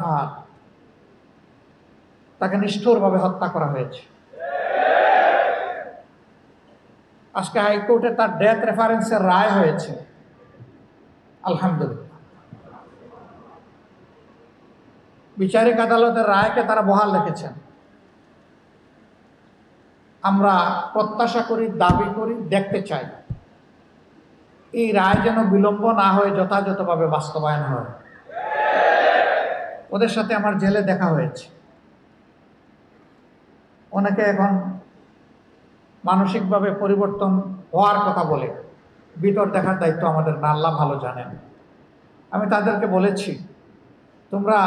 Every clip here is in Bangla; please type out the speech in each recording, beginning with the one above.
ফাহাদ তাকে নিষ্ঠুরভাবে হত্যা করা হয়েছে। আজকে হাইকোর্টে তার ডেথ রেফারেন্সের রায় হয়েছে, আলহামদুলিল্লাহ। বিচারিক আদালতের রায়কে তারা বহাল রেখেছেন। আমরা প্রত্যাশা করি, দাবি করি, দেখতে চাই এই রায় যেন বিলম্ব না হয়ে যথাযথভাবে বাস্তবায়ন হয়। ওদের সাথে আমার জেলে দেখা হয়েছে। অনেকে এখন মানসিকভাবে পরিবর্তন হওয়ার কথা বলে, ভিতর দেখার দায়িত্ব আমাদের না, আল্লাহ ভালো জানেন। আমি তাদেরকে বলেছি, তোমরা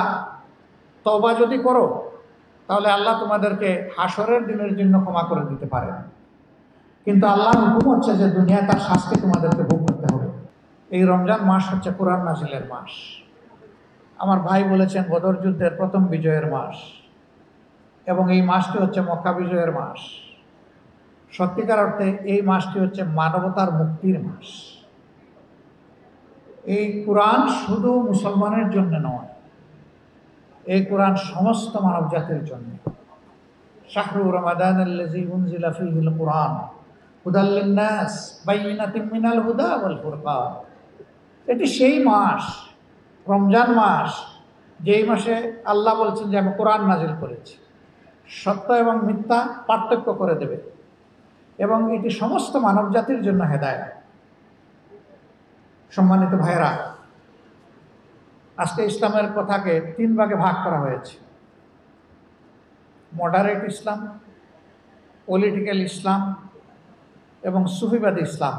তওবা যদি করো তাহলে আল্লাহ তোমাদেরকে হাসরের দিনের জন্য ক্ষমা করে দিতে পারেন, কিন্তু আল্লাহ হুকুম হচ্ছে যে দুনিয়ায় তার শাস্তি তোমাদেরকে ভোগ করতে হবে। এই রমজান মাস হচ্ছে কোরআন নাজিলের মাস। আমার ভাই বলেছেন বদর যুদ্ধের প্রথম বিজয়ের মাস, এবং এই মাসটি হচ্ছে মক্কা বিজয়ের মাস। সত্যিকার অর্থে এই মাসটি হচ্ছে মানবতার মুক্তির মাস। এই কোরআন শুধু মুসলমানের জন্য নয়, এই কোরআন সমস্ত মানব জাতির জন্য। শাহরু রমাদানাল্লাযী উনজিলা ফীহিল কুরআন হুদাল লিন্নাস বাইয়িনাতিন মিনাল হুদা ওয়াল ফুরকান। এটি সেই মাস, রমজান মাস, যেই মাসে আল্লাহ বলছেন যে আমি কোরআন নাজিল করেছি, সত্য এবং মিথ্যা পার্থক্য করে দেবে, এবং এটি সমস্ত মানব জাতির জন্য হেদায়েত। সম্মানিত ভাইয়েরা, আজকে ইসলামের কথাকে তিন ভাগে ভাগ করা হয়েছে: মডারেট ইসলাম, পলিটিক্যাল ইসলাম এবং সুফিবাদী ইসলাম।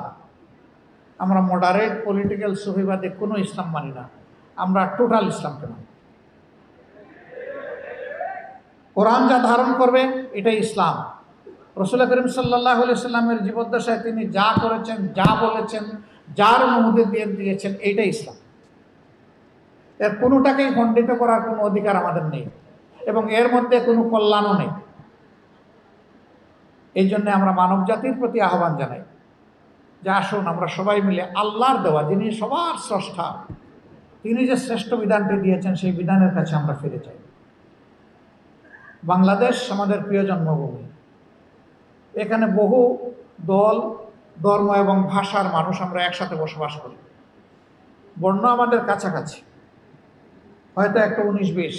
আমরা মডারেট, পলিটিক্যাল, সুফিবাদী কোনো ইসলাম মানি না, আমরা টোটাল ইসলামকে মানি। কোরআন যা ধারণ করবে এটাই ইসলাম। রাসূল করিম সাল্লাল্লাহু আলাইহি সাল্লামের জীবদ্দশায় তিনি যা করেছেন, যা বলেছেন, যার অনুমতি দিয়েছেন, এইটাই ইসলাম। এর কোনোটাকেই খণ্ডিত করার কোনো অধিকার আমাদের নেই, এবং এর মধ্যে কোনো কল্যাণও নেই। এই জন্য আমরা মানব জাতির প্রতি আহ্বান জানাই যে আসুন আমরা সবাই মিলে আল্লাহর দেওয়া, যিনি সবার স্রষ্টা, তিনি যে শ্রেষ্ঠ বিধানটি দিয়েছেন সেই বিধানের কাছে আমরা ফিরে যাই। বাংলাদেশ আমাদের প্রিয় জন্মভূমি। এখানে বহু দল, ধর্ম এবং ভাষার মানুষ আমরা একসাথে বসবাস করি। বর্ণ আমাদের কাছাকাছি, হয়তো একটা 19-20,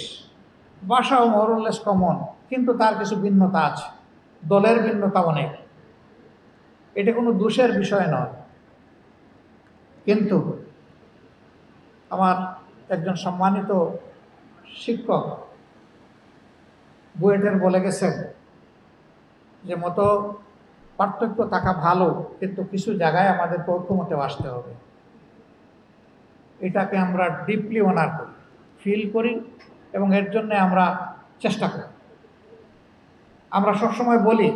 ভাষাও মোরলেস কমন, কিন্তু তার কিছু ভিন্নতা আছে, দলের ভিন্নতা অনেক। এটা কোনো দোষের বিষয় নয়, কিন্তু আমার একজন সম্মানিত শিক্ষক বুয়েটের বলে গেছেন যে মতো পার্থক্য থাকা ভালো, কিন্তু কিছু জায়গায় আমাদেরকে ঐক্যমতে আসতে হবে। এটাকে আমরা ডিপলি অনার করি, ফিল করি, এবং এর জন্য আমরা চেষ্টা করি। আমরা সবসময় বলি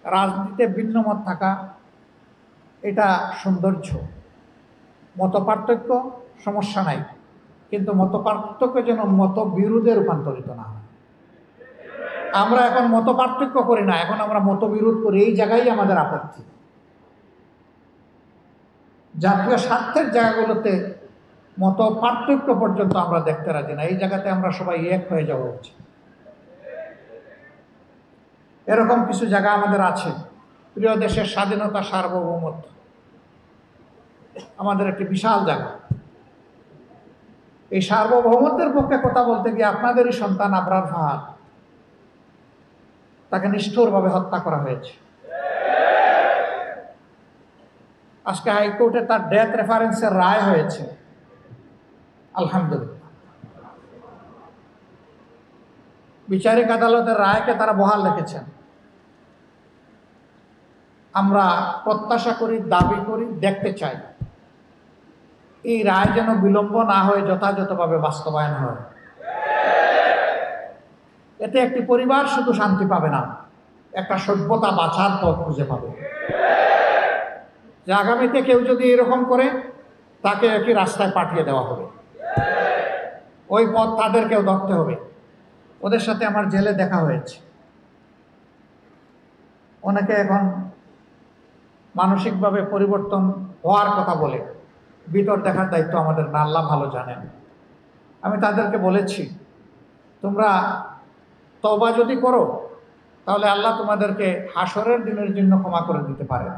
রাজনীতিতে ভিন্ন মত থাকা এটা সৌন্দর্য, মত পার্থক্য সমস্যা নাই, কিন্তু মত পার্থক্য যেন মত বিরোধে রূপান্তরিত না হয়। আমরা এখন মত পার্থক্য করি না, এখন আমরা মতবিরোধ করি। এই জায়গায় আমাদের আপত্তি। জাতীয় স্বার্থের জায়গাগুলোতে মত পার্থক্য পর্যন্ত আমরা দেখতে রাজি না। এই জায়গাতে আমরা সবাই এক হয়ে যাওয়া উচিত। এরকম কিছু জায়গা আমাদের আছে। প্রিয় দেশের স্বাধীনতা, সার্বভৌমত্ব আমাদের একটি বিশাল জায়গা। এই সার্বভৌমত্বের পক্ষে কথা বলতে গিয়ে আপনাদেরই সন্তান আবরার ফাহাদ তাকে নিষ্ঠুরভাবে হত্যা করা হয়েছে। আজকে হাইকোর্টে তার ডেথ রেফারেন্সের রায় হয়েছে, আলহামদুলিল্লাহ। বিচারিক আদালতের রায়কে তারা বহাল রেখেছেন। আমরা প্রত্যাশা করি, দাবি করি, দেখতে চাই এই রায় যেন বিলম্ব না হয়ে যথাযথভাবে বাস্তবায়ন হয়। এতে একটি পরিবার শুধু শান্তি পাবে না, একটা সভ্যতা বাঁচার পথ খুঁজে পাবে। যে আগামীতে কেউ যদি এরকম করে তাকে একই রাস্তায় পাঠিয়ে দেওয়া হবে, ওই পথ তাদেরকেও ধরতে হবে। ওদের সাথে আমার জেলে দেখা হয়েছে। অনেকে এখন মানসিকভাবে পরিবর্তন হওয়ার কথা বলে, ভিতর দেখার দায়িত্ব আমাদের না, আল্লাহ ভালো জানেন। আমি তাদেরকে বলেছি, তোমরা তওবা যদি করো তাহলে আল্লাহ তোমাদেরকে হাসরের দিনের জন্য ক্ষমা করে দিতে পারেন,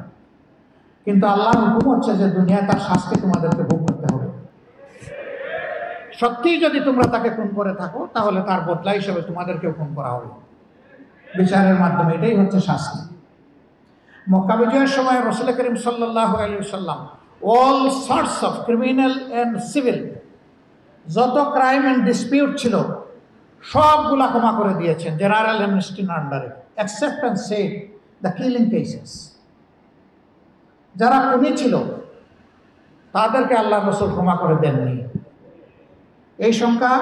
কিন্তু আল্লাহর হুকুম হচ্ছে যে দুনিয়ায় তার শাস্তি তোমাদেরকে ভোগ করতে হবে। সত্যিই যদি তোমরা তাকে খুন করে থাকো তাহলে তার বদলা হিসেবে তোমাদেরকেও খুন করা হবে বিচারের মাধ্যমে। এটাই হচ্ছে শাস্তি। মক্কা বিজয়ের সময় রাসূল করিম সাল্লাল্লাহু আলাইহি ওয়াসাল্লাম all sorts of criminal and civil, যত ক্রাইম অ্যান্ড ডিসপিউট ছিল সবগুলা ক্ষমা করে দিয়েছেন জেনারেল অ্যামনেস্টির আন্ডারে, except and save the killing cases. যারা খুনি ছিল তাদেরকে আল্লাহ রাসূল ক্ষমা করে দেননি। এই সংখ্যা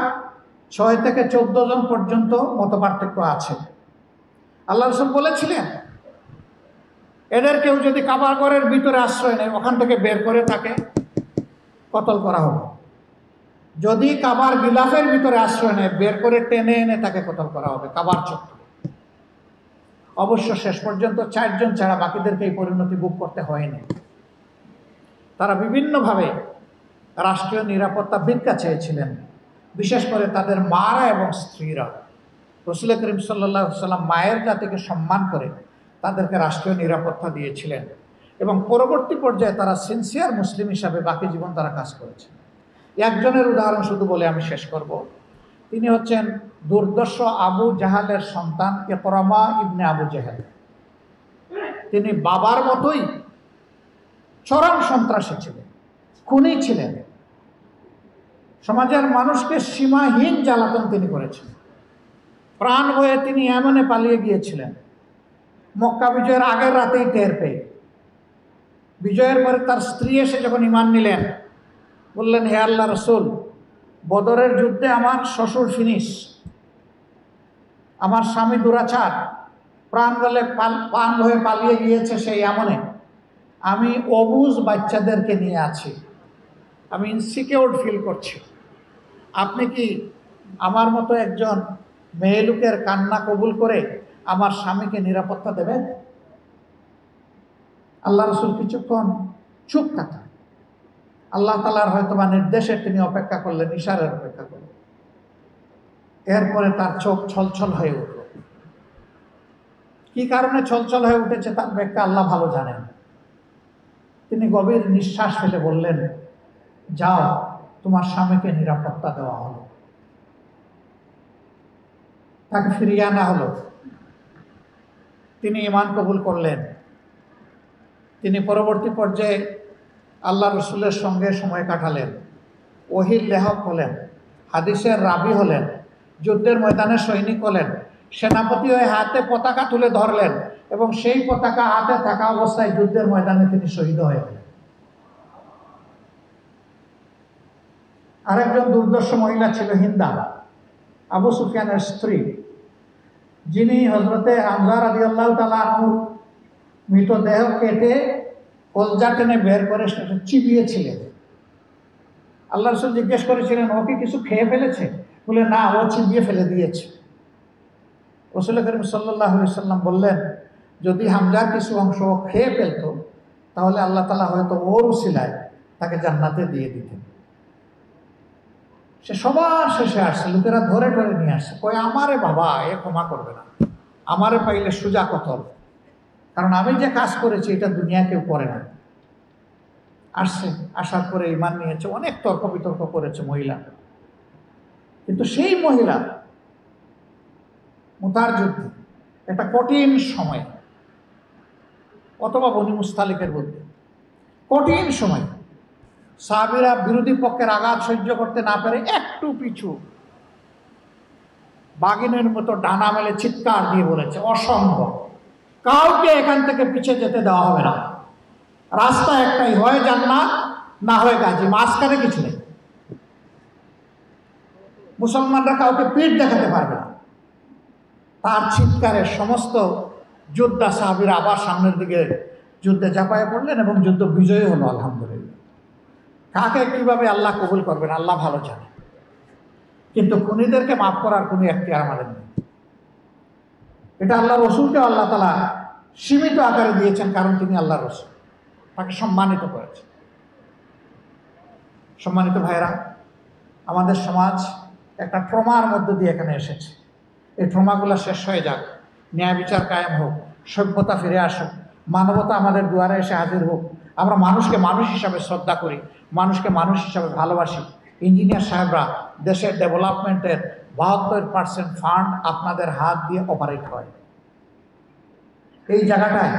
6 থেকে 14 জন পর্যন্ত মতপার্থক্য আছে। আল্লাহ রাসূল বলেছিলেন, এদের কেউ যদি কাবার ঘরের ভিতরে আশ্রয় নেয় ওখান থেকে বের করে তাকে কতল করা হবে। যদি কাবার গিলাফের ভিতরে আশ্রয় নেয় বের করে টেনে এনে তাকে কতল করা হবে কাবার চত্বরে। অবশ্য শেষ পর্যন্ত 4 জন ছাড়া বাকিদেরকে এই পরিণতি ভোগ করতে হয়নি। তারা বিভিন্নভাবে রাষ্ট্রীয় নিরাপত্তা ভিক্ষা চেয়েছিলেন, বিশেষ করে তাদের মারা এবং স্ত্রীরা। রাসূল করিম সাল্লাল্লাহু আলাইহি ওয়াসাল্লাম মায়ের জাতিকে সম্মান করে তাদেরকে রাষ্ট্রীয় নিরাপত্তা দিয়েছিলেন এবং পরবর্তী পর্যায়ে তারা সিনসিয়ার মুসলিম হিসাবে বাকি জীবন তারা কাজ করেছেন। একজনের উদাহরণ শুধু বলে আমি শেষ করব। তিনি হচ্ছেন দুর্দর্শ আবু জাহালের সন্তান ইকরামা ইবনে আবু জাহাল। তিনি বাবার মতোই চরম সন্ত্রাসী ছিলেন, খুনি ছিলেন। সমাজের মানুষকে সীমাহীন জ্বালাতন তিনি করেছেন। প্রাণ হয়ে তিনি ইয়েমেনে পালিয়ে গিয়েছিলেন মক্কা বিজয়ের আগের রাতেই টের পেয়ে। বিজয়ের পরে তার স্ত্রী এসে যখন ঈমান নিলেন বললেন, হে আল্লাহ রাসূল, বদরের যুদ্ধে আমার শ্বশুর ফিনিশ, আমার স্বামী দুরাচার, প্রাণ হয়ে পালিয়ে গিয়েছে সেই এমনে। আমি অবুঝ বাচ্চাদেরকে নিয়ে আছি, আমি ইনসিকিউর ফিল করছি। আপনি কি আমার মতো একজন মেয়ে লোকের কান্না কবুল করে আমার স্বামীকে নিরাপত্তা দেবেন? আল্লাহ রাসূল কিছুক্ষণ চুপ থাকেন। আল্লাহ তাআলার হয়তোবা নির্দেশে তিনি অপেক্ষা করলেন, ইশারার অপেক্ষা করলেন। এরপরে তার চোখ ছলছল হয়ে উঠল। কি কারণে ছলছল হয়ে উঠেছে তার ব্যাখ্যা আল্লাহ ভালো জানেন। তিনি গভীর নিঃশ্বাস ফেলে বললেন, যাও, তোমার স্বামীকে নিরাপত্তা দেওয়া হলো। তাকে ফিরিয়ে আনা হলো। তিনি ঈমান কবুল করলেন। তিনি পরবর্তী পর্যায়ে আল্লাহ রসুলের সঙ্গে সময় কাটালেন, ওহীর লেখক হলেন, হাদিসের রাবি হলেন, যুদ্ধের ময়দানে সৈনিক হলেন, সেনাপতি হয়ে হাতে পতাকা তুলে ধরলেন এবং সেই পতাকা হাতে থাকা অবস্থায় যুদ্ধের ময়দানে তিনি শহীদ হয়ে গেলেন। আরেকজন দুর্দর্শ মহিলা ছিল হিন্দা, আবু সুফিয়ানের স্ত্রী, যিনি হযরতে হামজা রাদিয়াল্লাহু তাআলা আনহুর মৃতদেহ কেটে কলজা টেনে বের করে সেটা চিবিয়েছিলেন। আল্লাহ রাসূল জিজ্ঞেস করেছিলেন, ও কি কিছু খেয়ে ফেলেছে? বলে, না, ও চিবিয়ে ফেলে দিয়েছে। রাসূল করিম সাল্লাল্লাহু আলাইহি ওয়াসাল্লাম বললেন, যদি হামজার কিছু অংশ খেয়ে ফেলতো তাহলে আল্লাহ তাআলা হয়তো ওর উসিলায় তাকে জান্নাতে দিয়ে দিতেন। সে সবার শেষে আসছে, লোকেরা ধরে ধরে নিয়ে আসছে, কই আমারে বাবা, এ ক্ষমা করবে না, আমারে পাইলে সোজা কতল, কারণ আমি যে কাজ করেছি এটা দুনিয়া কেউ করে না। আসছে, আসার পরে ঈমান নিয়েছে, অনেক তর্ক বিতর্ক করেছে মহিলা। কিন্তু সেই মহিলা মুতার যুদ্ধে একটা কঠিন সময়, অথবা বনি মুস্তালিকের মধ্যে কঠিন সময়, সাহাবীরা বিরোধী পক্ষের আঘাত সহ্য করতে না পেরে একটু পিছু বাঘিনের মতো ডানা মেলে চিৎকার দিয়ে বলেছে, অসম্ভব, কাউকে এখান থেকে পিছিয়ে যেতে দেওয়া হবে না, রাস্তা একটাই, হয় জান্নাত না হয় গাজী, মাঝখানে কিছু নেই। মুসলমানরা কাউকে পিঠ দেখাতে পারবে না। তার চিৎকারে সমস্ত যোদ্ধা সাহাবীরা আবার সামনের দিকে যুদ্ধে ঝাঁপায় পড়লেন এবং যুদ্ধ বিজয়ী হলো আলহামদুলিল্লাহ। কাকে কিভাবে আল্লাহ কবুল করবেন আল্লাহ ভালো জানে, কিন্তু খুনিদেরকে মাফ করার কোনো এখতিয়ার আমাদের নেই। এটা আল্লাহ রসুলকে আল্লাহ তাআলা সীমিত আকারে দিয়েছেন, কারণ তিনি আল্লাহ রসুল, তাকে সম্মানিত করেছেন। সম্মানিত ভাইরা, আমাদের সমাজ একটা ট্রমার মধ্য দিয়ে এখানে এসেছে। এই ট্রমাগুলো শেষ হয়ে যাক, ন্যায় বিচার কায়েম হোক, সভ্যতা ফিরে আসুক, মানবতা আমাদের দুয়ারে এসে হাজির হোক। আমরা মানুষকে মানুষ হিসাবে শ্রদ্ধা করি, মানুষকে মানুষ হিসাবে ভালোবাসি। ইঞ্জিনিয়ার সাহেবরা, দেশের ডেভেলপমেন্টের 72% ফান্ড আপনাদের হাত দিয়ে অপারেট হয়। এই জায়গাটায়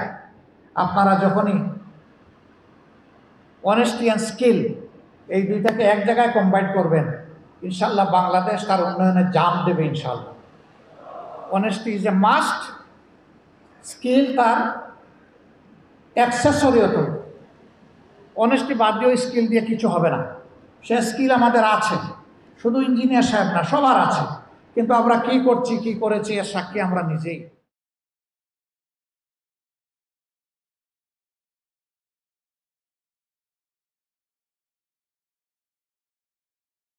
আপনারা যখনই অনেস্টি অ্যান্ড স্কিল এই দুইটাকে এক জায়গায় কম্বাইন করবেন, ইনশাল্লাহ বাংলাদেশ তার উন্নয়নে জাম দেবে ইনশাল্লাহ। Honesty is a must, skill তার অ্যাক্সেসরিয়ত। অনেস্টি বাদ দিয়ে স্কিল দিয়ে কিছু হবে না। সে স্কিল আমাদের আছে, শুধু ইঞ্জিনিয়ার সাহেব না, সবার আছে। কিন্তু আমরা কি করছি, কি করেছি এর সাক্ষী আমরা নিজেই।